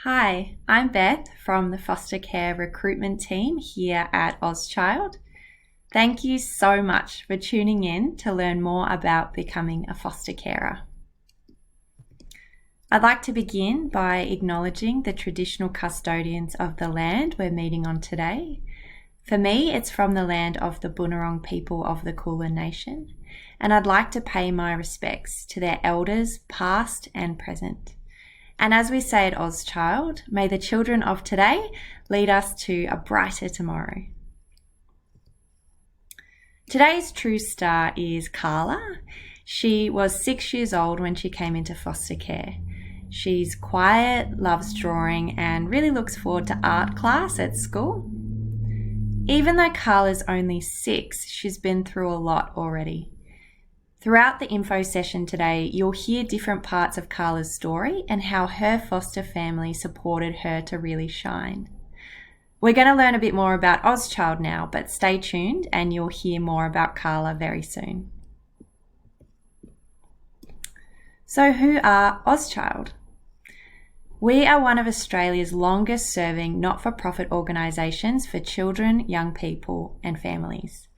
Hi, I'm Beth from the foster care recruitment team here at Ozchild. Thank you so much for tuning in to learn more about becoming a foster carer. I'd like to begin by acknowledging the traditional custodians of the land we're meeting on today. For me, it's from the land of the Bunurong people of the Kulin Nation, and I'd like to pay my respects to their elders past and present. And as we say at Ozchild, may the children of today lead us to a brighter tomorrow. Today's true star is Carla. She was 6 years old when she came into foster care. She's quiet, loves drawing, and really looks forward to art class at school. Even though Carla's only 6, she's been through a lot already. Throughout the info session today, you'll hear different parts of Carla's story and how her foster family supported her to really shine. We're going to learn a bit more about Ozchild now, but stay tuned and you'll hear more about Carla very soon. So who are Ozchild? We are one of Australia's longest serving not-for-profit organisations for children, young people and families.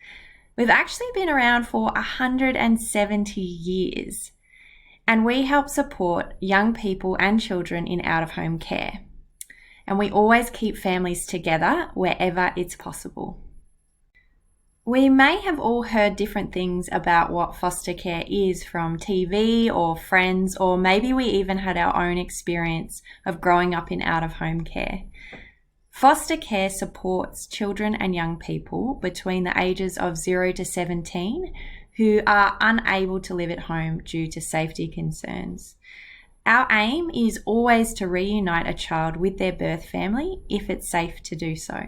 We've actually been around for 170 years, and we help support young people and children in out-of-home care. And we always keep families together wherever it's possible. We may have all heard different things about what foster care is from TV or friends, or maybe we even had our own experience of growing up in out-of-home care. Foster care supports children and young people between the ages of 0 to 17 who are unable to live at home due to safety concerns. Our aim is always to reunite a child with their birth family if it's safe to do so.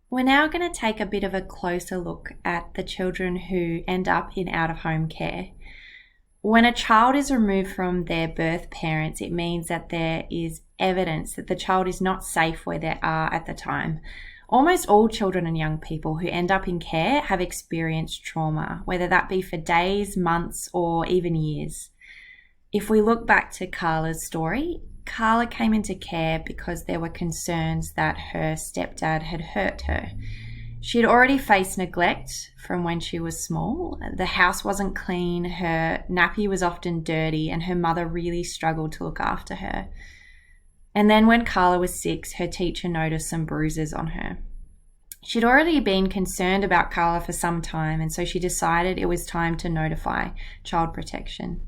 We're now going to take a bit of a closer look at the children who end up in out-of-home care. When a child is removed from their birth parents, it means that there is evidence that the child is not safe where they are at the time. Almost all children and young people who end up in care have experienced trauma, whether that be for days, months, or even years. If we look back to Carla's story, Carla came into care because there were concerns that her stepdad had hurt her. She had already faced neglect from when she was small. The house wasn't clean, her nappy was often dirty, and her mother really struggled to look after her. And then when Carla was 6, her teacher noticed some bruises on her. She'd already been concerned about Carla for some time, and so she decided it was time to notify Child Protection.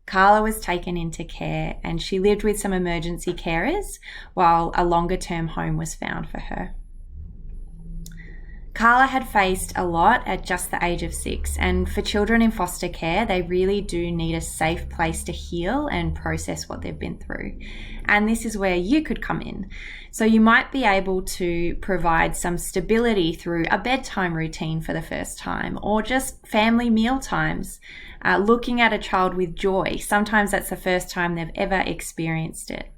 Carla was taken into care and she lived with some emergency carers while a longer-term home was found for her. Carla had faced a lot at just the age of 6, and for children in foster care, they really do need a safe place to heal and process what they've been through. And this is where you could come in. So you might be able to provide some stability through a bedtime routine for the first time, or just family meal times, looking at a child with joy. Sometimes that's the first time they've ever experienced it.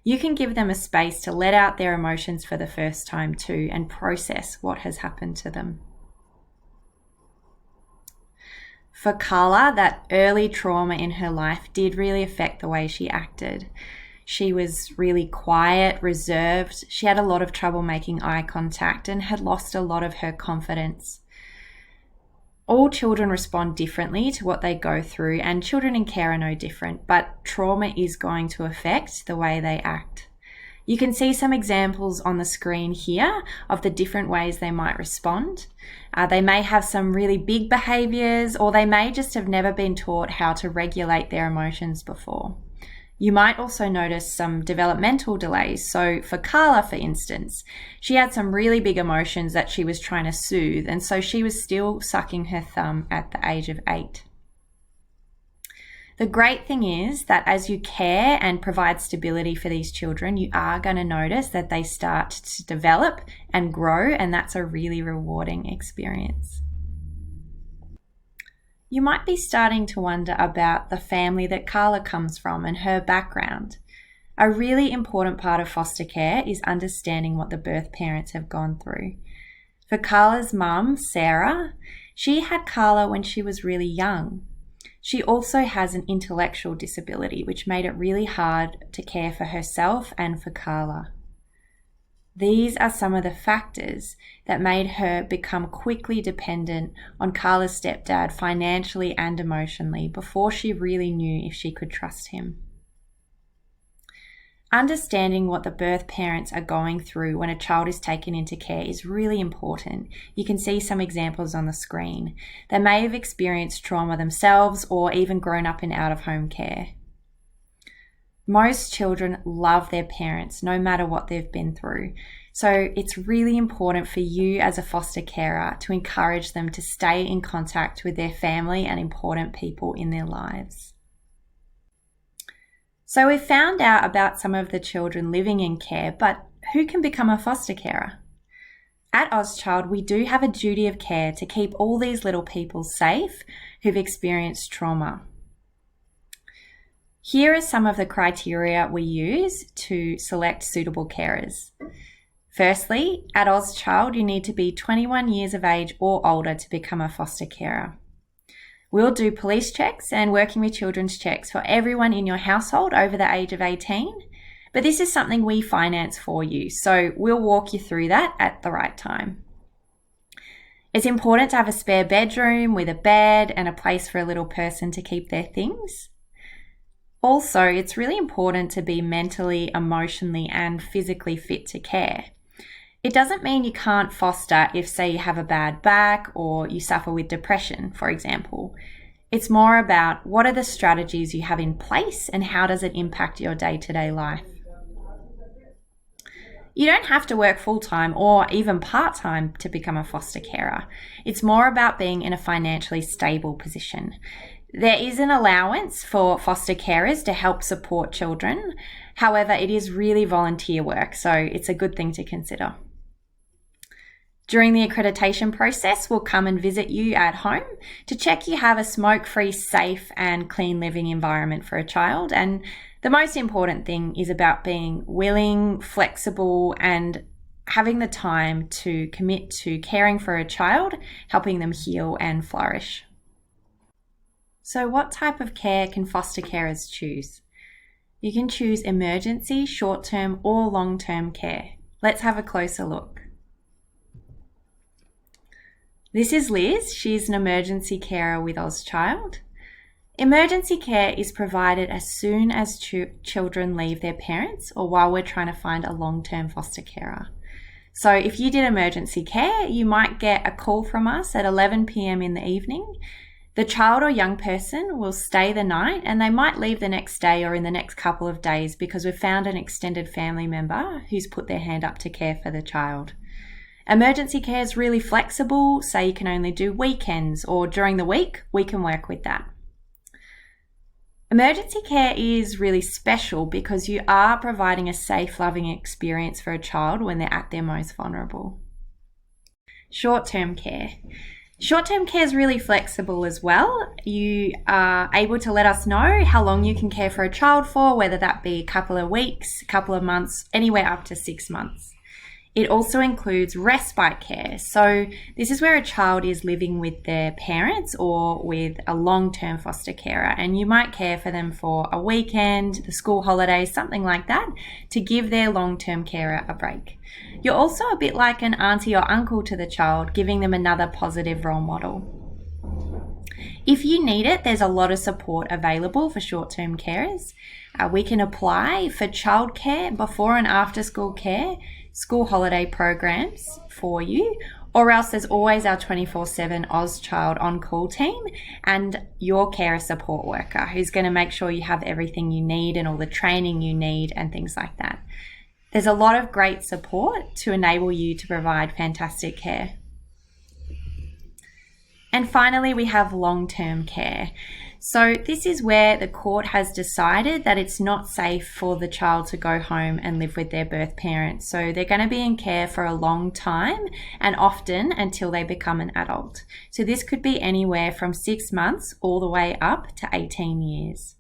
You can give them a space to let out their emotions for the first time too and process what has happened to them. For Carla, that early trauma in her life did really affect the way she acted. She was really quiet, reserved. She had a lot of trouble making eye contact and had lost a lot of her confidence. All children respond differently to what they go through, and children in care are no different, but trauma is going to affect the way they act. You can see some examples on the screen here of the different ways they might respond. They may have some really big behaviours, or they may just have never been taught how to regulate their emotions before. You might also notice some developmental delays. So for Carla, for instance, she had some really big emotions that she was trying to soothe, and so she was still sucking her thumb at the age of 8. The great thing is that as you care and provide stability for these children, you are going to notice that they start to develop and grow, and that's a really rewarding experience. You might be starting to wonder about the family that Carla comes from and her background. A really important part of foster care is understanding what the birth parents have gone through. For Carla's mum, Sarah, she had Carla when she was really young. She also has an intellectual disability, which made it really hard to care for herself and for Carla. These are some of the factors that made her become quickly dependent on Carla's stepdad financially and emotionally before she really knew if she could trust him. Understanding what the birth parents are going through when a child is taken into care is really important. You can see some examples on the screen. They may have experienced trauma themselves or even grown up in out-of-home care. Most children love their parents no matter what they've been through. So it's really important for you as a foster carer to encourage them to stay in contact with their family and important people in their lives. So we've found out about some of the children living in care, but who can become a foster carer? At Ozchild, we do have a duty of care to keep all these little people safe who've experienced trauma. Here are some of the criteria we use to select suitable carers. Firstly, at Ozchild, you need to be 21 years of age or older to become a foster carer. We'll do police checks and working with children's checks for everyone in your household over the age of 18, but this is something we finance for you, so we'll walk you through that at the right time. It's important to have a spare bedroom with a bed and a place for a little person to keep their things. Also, it's really important to be mentally, emotionally, and physically fit to care. It doesn't mean you can't foster if, say, you have a bad back or you suffer with depression, for example. It's more about what are the strategies you have in place and how does it impact your day-to-day life. You don't have to work full-time or even part-time to become a foster carer. It's more about being in a financially stable position. There is an allowance for foster carers to help support children. However, it is really volunteer work, so it's a good thing to consider. During the accreditation process, we'll come and visit you at home to check you have a smoke-free, safe and clean living environment for a child. And the most important thing is about being willing, flexible and having the time to commit to caring for a child, helping them heal and flourish. So what type of care can foster carers choose? You can choose emergency, short-term or long-term care. Let's have a closer look. This is Liz. She's an emergency carer with Ozchild. Emergency care is provided as soon as children leave their parents or while we're trying to find a long-term foster carer. So if you did emergency care, you might get a call from us at 11 p.m. in the evening. The child or young person will stay the night and they might leave the next day or in the next couple of days because we've found an extended family member who's put their hand up to care for the child. Emergency care is really flexible, say you can only do weekends or during the week, we can work with that. Emergency care is really special because you are providing a safe, loving experience for a child when they're at their most vulnerable. Short-term care. Short-term care is really flexible as well. You are able to let us know how long you can care for a child for, whether that be a couple of weeks, a couple of months, anywhere up to 6 months. It also includes respite care. So this is where a child is living with their parents or with a long-term foster carer, and you might care for them for a weekend, the school holidays, something like that, to give their long-term carer a break. You're also a bit like an auntie or uncle to the child, giving them another positive role model. If you need it, there's a lot of support available for short-term carers. We can apply for childcare, before and after school care, school holiday programs for you, or else there's always our 24/7 Ozchild on-call team and your carer support worker who's going to make sure you have everything you need and all the training you need and things like that. There's a lot of great support to enable you to provide fantastic care. And finally, we have long-term care. So this is where the court has decided that it's not safe for the child to go home and live with their birth parents. So they're going to be in care for a long time and often until they become an adult. So this could be anywhere from 6 months all the way up to 18 years.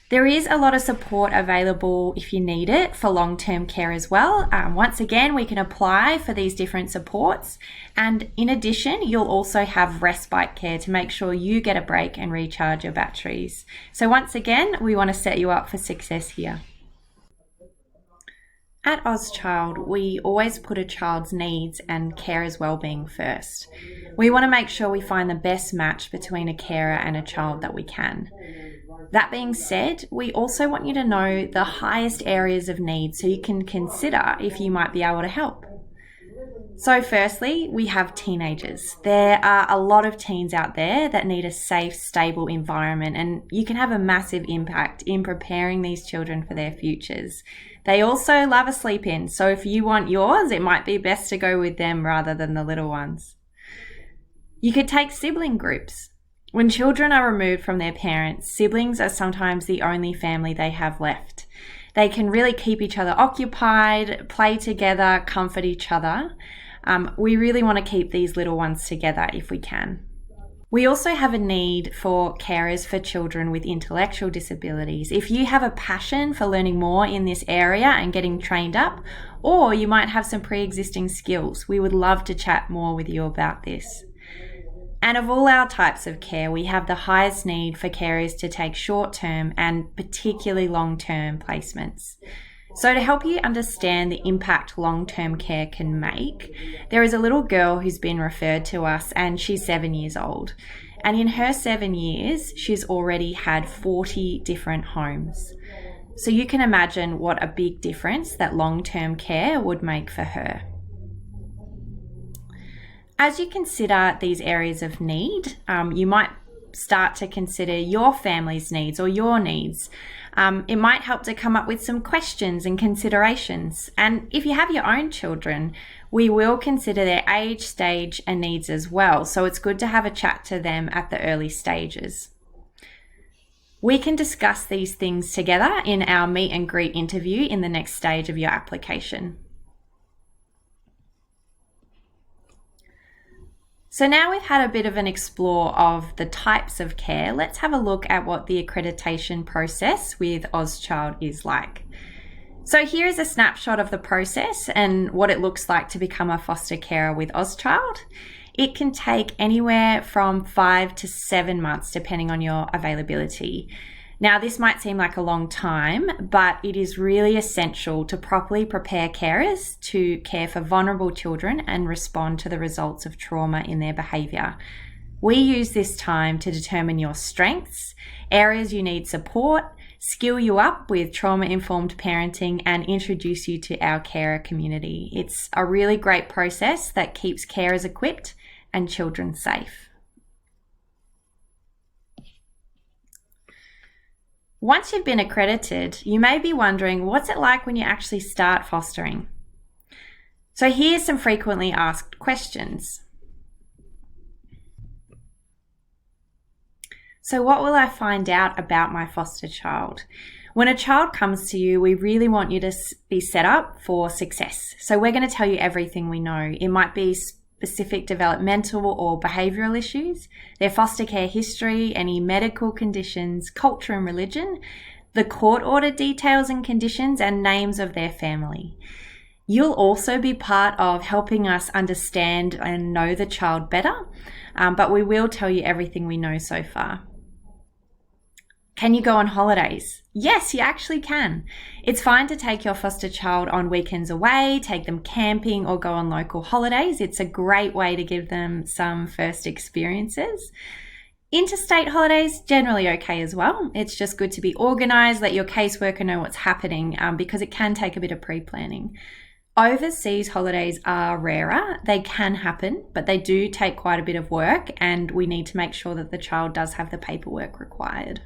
There is a lot of support available if you need it for long-term care as well. Once again, we can apply for these different supports. And in addition, you'll also have respite care to make sure you get a break and recharge your batteries. So once again, we want to set you up for success here. At Ozchild, we always put a child's needs and carer's well-being first. We want to make sure we find the best match between a carer and a child that we can. That being said, we also want you to know the highest areas of need so you can consider if you might be able to help. So firstly, we have teenagers. There are a lot of teens out there that need a safe, stable environment, and you can have a massive impact in preparing these children for their futures. They also love a sleep in, so if you want yours, it might be best to go with them rather than the little ones. You could take sibling groups. When children are removed from their parents, siblings are sometimes the only family they have left. They can really keep each other occupied, play together, comfort each other. We really want to keep these little ones together if we can. We also have a need for carers for children with intellectual disabilities. If you have a passion for learning more in this area and getting trained up, or you might have some pre-existing skills, we would love to chat more with you about this. And of all our types of care, we have the highest need for carers to take short-term and particularly long-term placements. So to help you understand the impact long-term care can make, there is a little girl who's been referred to us and she's 7 years old. And in her 7 years, she's already had 40 different homes. So you can imagine what a big difference that long-term care would make for her. As you consider these areas of need, you might start to consider your family's needs or your needs. It might help to come up with some questions and considerations. And if you have your own children, we will consider their age, stage, and needs as well. So it's good to have a chat to them at the early stages. We can discuss these things together in our meet and greet interview in the next stage of your application. So now we've had a bit of an explore of the types of care, let's have a look at what the accreditation process with Ozchild is like. So here is a snapshot of the process and what it looks like to become a foster carer with Ozchild. It can take anywhere from 5 to 7 months depending on your availability. Now, this might seem like a long time, but it is really essential to properly prepare carers to care for vulnerable children and respond to the results of trauma in their behaviour. We use this time to determine your strengths, areas you need support, skill you up with trauma-informed parenting, and introduce you to our carer community. It's a really great process that keeps carers equipped and children safe. Once you've been accredited, you may be wondering, what's it like when you actually start fostering? So here's some frequently asked questions. So what will I find out about my foster child? When a child comes to you, we really want you to be set up for success. So we're going to tell you everything we know. It might be specific developmental or behavioural issues, their foster care history, any medical conditions, culture and religion, the court order details and conditions, and names of their family. You'll also be part of helping us understand and know the child better, but we will tell you everything we know so far. Can you go on holidays? Yes, you actually can. It's fine to take your foster child on weekends away, take them camping, or go on local holidays. It's a great way to give them some first experiences. Interstate holidays, generally okay as well. It's just good to be organised, let your caseworker know what's happening, because it can take a bit of pre-planning. Overseas holidays are rarer. They can happen, but they do take quite a bit of work, and we need to make sure that the child does have the paperwork required.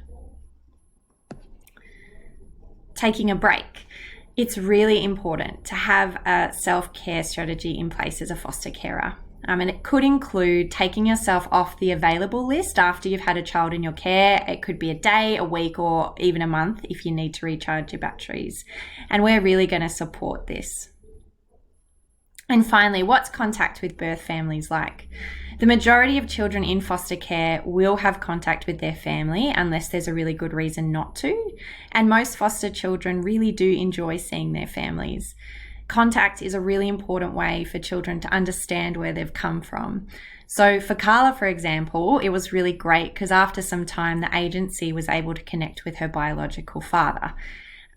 Taking a break. It's really important to have a self-care strategy in place as a foster carer. And it could include taking yourself off the available list after you've had a child in your care. It could be a day, a week, or even a month if you need to recharge your batteries. And we're really going to support this. And finally, what's contact with birth families like? The majority of children in foster care will have contact with their family unless there's a really good reason not to. And most foster children really do enjoy seeing their families. Contact is a really important way for children to understand where they've come from. So for Carla, for example, it was really great because after some time, the agency was able to connect with her biological father.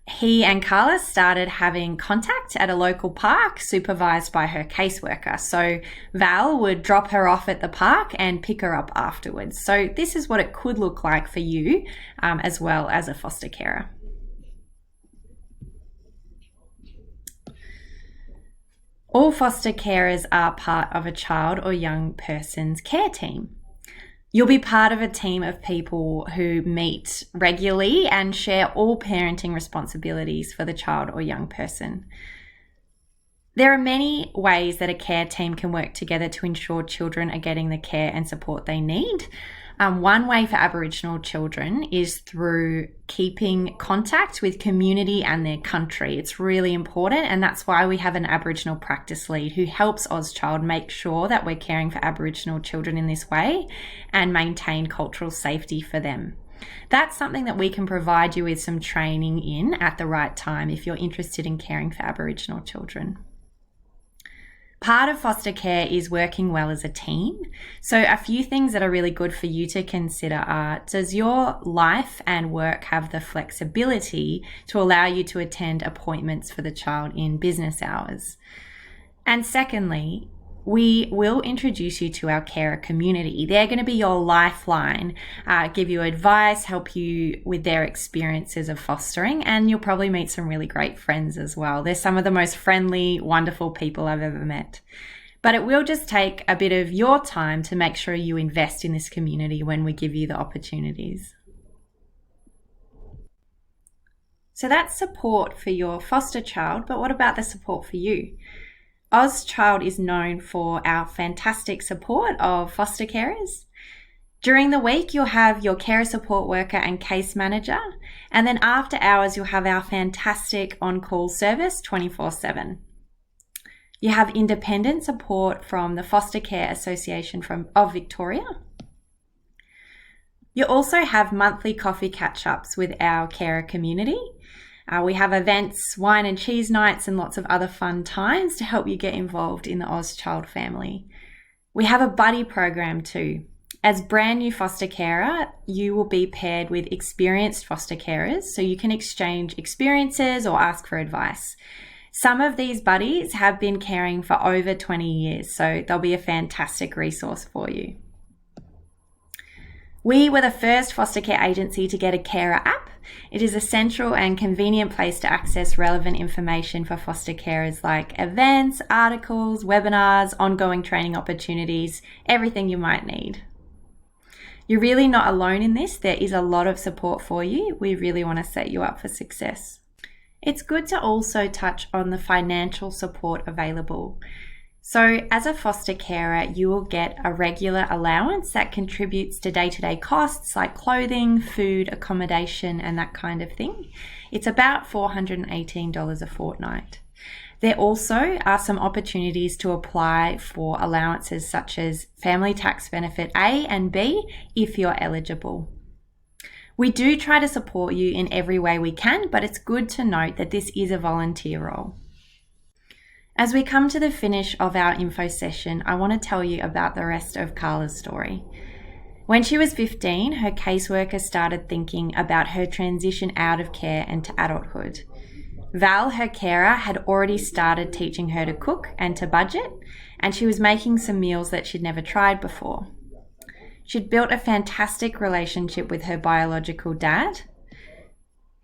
He and Carla started having contact at a local park supervised by her caseworker. So Val would drop her off at the park and pick her up afterwards. So this is what it could look like for you as well as a foster carer. All foster carers are part of a child or young person's care team. You'll be part of a team of people who meet regularly and share all parenting responsibilities for the child or young person. There are many ways that a care team can work together to ensure children are getting the care and support they need. One way for Aboriginal children is through keeping contact with community and their country. It's really important, and that's why we have an Aboriginal practice lead who helps AusChild make sure that we're caring for Aboriginal children in this way and maintain cultural safety for them. That's something that we can provide you with some training in at the right time if you're interested in caring for Aboriginal children. Part of foster care is working well as a team. So a few things that are really good for you to consider are, does your life and work have the flexibility to allow you to attend appointments for the child in business hours? And secondly, we will introduce you to our carer community. They're going to be your lifeline, give you advice, help you with their experiences of fostering, and you'll probably meet some really great friends as well. They're some of the most friendly, wonderful people I've ever met. But it will just take a bit of your time to make sure you invest in this community when we give you the opportunities. So that's support for your foster child, but what about the support for you? AusChild is known for our fantastic support of foster carers. During the week, you'll have your carer support worker and case manager, and then after hours, you'll have our fantastic on-call service 24/7. You have independent support from the Foster Care Association of Victoria. You also have monthly coffee catch-ups with our carer community. We have events, wine and cheese nights, and lots of other fun times to help you get involved in the AusChild family. We have a buddy program too. As brand new foster carer, you will be paired with experienced foster carers so you can exchange experiences or ask for advice. Some of these buddies have been caring for over 20 years, so they'll be a fantastic resource for you. We were the first foster care agency to get a carer app. It is a central and convenient place to access relevant information for foster carers like events, articles, webinars, ongoing training opportunities, everything you might need. You're really not alone in this. There is a lot of support for you. We really want to set you up for success. It's good to also touch on the financial support available. So as a foster carer, you will get a regular allowance that contributes to day-to-day costs like clothing, food, accommodation, and that kind of thing. It's about $418 a fortnight. There also are some opportunities to apply for allowances such as Family Tax Benefit A and B if you're eligible. We do try to support you in every way we can, but it's good to note that this is a volunteer role. As we come to the finish of our info session, I want to tell you about the rest of Carla's story. When she was 15, her caseworker started thinking about her transition out of care and to adulthood. Val, her carer, had already started teaching her to cook and to budget, and she was making some meals that she'd never tried before. She'd built a fantastic relationship with her biological dad.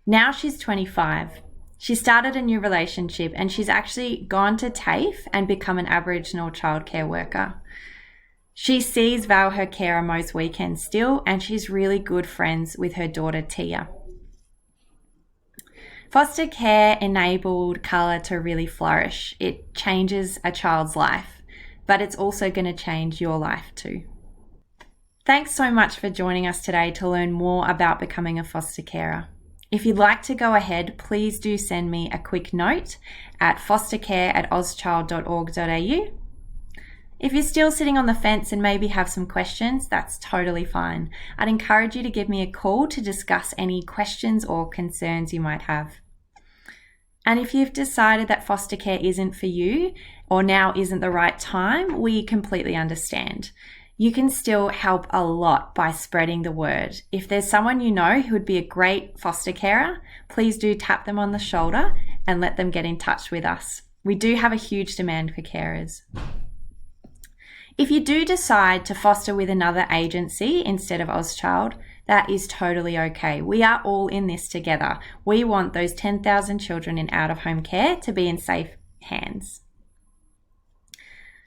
Now she's 25. She started a new relationship and she's actually gone to TAFE and become an Aboriginal childcare worker. She sees Val, her carer, most weekends still, and she's really good friends with her daughter Tia. Foster care enabled Carla to really flourish. It changes a child's life, but it's also going to change your life too. Thanks so much for joining us today to learn more about becoming a foster carer. If you'd like to go ahead, please do send me a quick note at fostercare@ozchild.org.au. If you're still sitting on the fence and maybe have some questions, that's totally fine. I'd encourage you to give me a call to discuss any questions or concerns you might have. And if you've decided that foster care isn't for you or now isn't the right time, we completely understand. You can still help a lot by spreading the word. If there's someone you know who would be a great foster carer, please do tap them on the shoulder and let them get in touch with us. We do have a huge demand for carers. If you do decide to foster with another agency instead of Ozchild, that is totally okay. We are all in this together. We want those 10,000 children in out-of-home care to be in safe hands.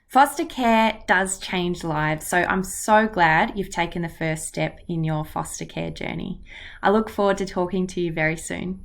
Foster care does change lives, so I'm so glad you've taken the first step in your foster care journey. I look forward to talking to you very soon.